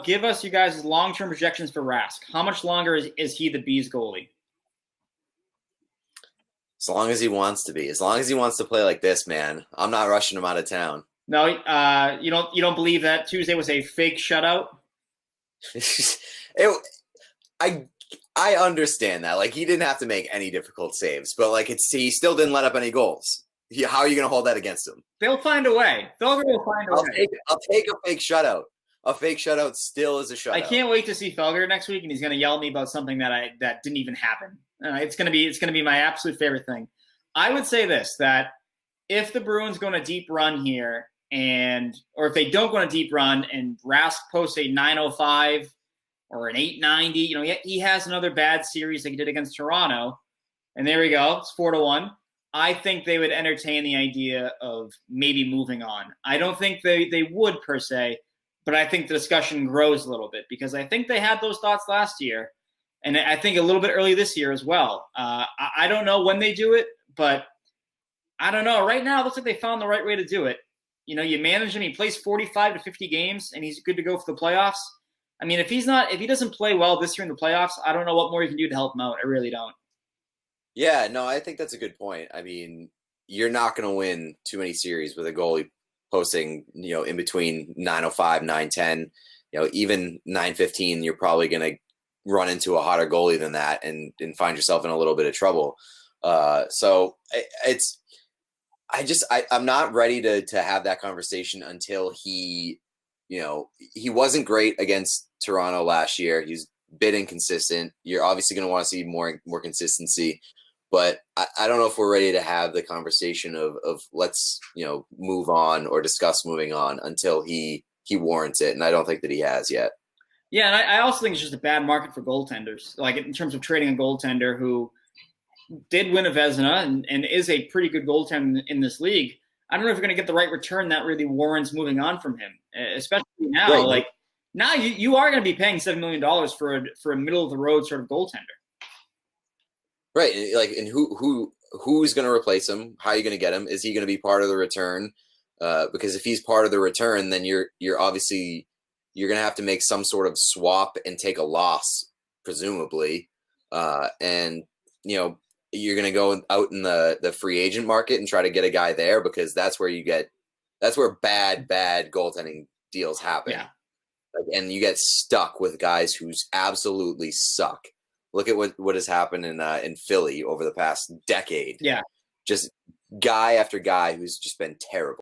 give us you guys' long-term projections for Rask. How much longer is he the Bees goalie? As long as he wants to be. As long as he wants to play like this, man. I'm not rushing him out of town. No, you don't believe that Tuesday was a fake shutout? I understand that. Like, he didn't have to make any difficult saves, but like he still didn't let up any goals. How are you going to hold that against him? They'll find a way. Felger will find a way. I'll take a fake shutout. A fake shutout still is a shutout. I can't wait to see Felger next week, and he's going to yell at me about something that didn't even happen. It's going to be my absolute favorite thing. I would say this, that if the Bruins go on a deep run here, or if they don't go on a deep run and Rask posts a 905 or an 890, he has another bad series like he did against Toronto, and there we go, it's 4-1. I think they would entertain the idea of maybe moving on. I don't think they would per se, but I think the discussion grows a little bit because I think they had those thoughts last year, and I think a little bit early this year as well. I don't know when they do it, but I don't know. Right now, it looks like they found the right way to do it. You manage him. He plays 45 to 50 games, and he's good to go for the playoffs. I mean, if he doesn't play well this year in the playoffs, I don't know what more you can do to help him out. I really don't. Yeah, no, I think that's a good point. I mean, you're not going to win too many series with a goalie posting, in between 905, 910, even 915. You're probably going to run into a hotter goalie than that and find yourself in a little bit of trouble. So I'm not ready to have that conversation until he wasn't great against Toronto last year. He's a bit inconsistent. You're obviously going to want to see more consistency, but I don't know if we're ready to have the conversation of let's, move on or discuss moving on until he warrants it. And I don't think that he has yet. Yeah. And I also think it's just a bad market for goaltenders, like in terms of trading a goaltender who did win a Vezina and is a pretty good goaltender in this league. I don't know if you're going to get the right return that really warrants moving on from him, especially now. Right. Like now, you are going to be paying $7 million for a middle of the road sort of goaltender. Right, like, and who's going to replace him? How are you going to get him? Is he going to be part of the return? Because if he's part of the return, then you're obviously going to have to make some sort of swap and take a loss, presumably, and you're going to go out in the free agent market and try to get a guy there because that's where bad goaltending deals happen. Yeah. And you get stuck with guys who absolutely suck. Look at what has happened in Philly over the past decade. Yeah. Just guy after guy who's just been terrible.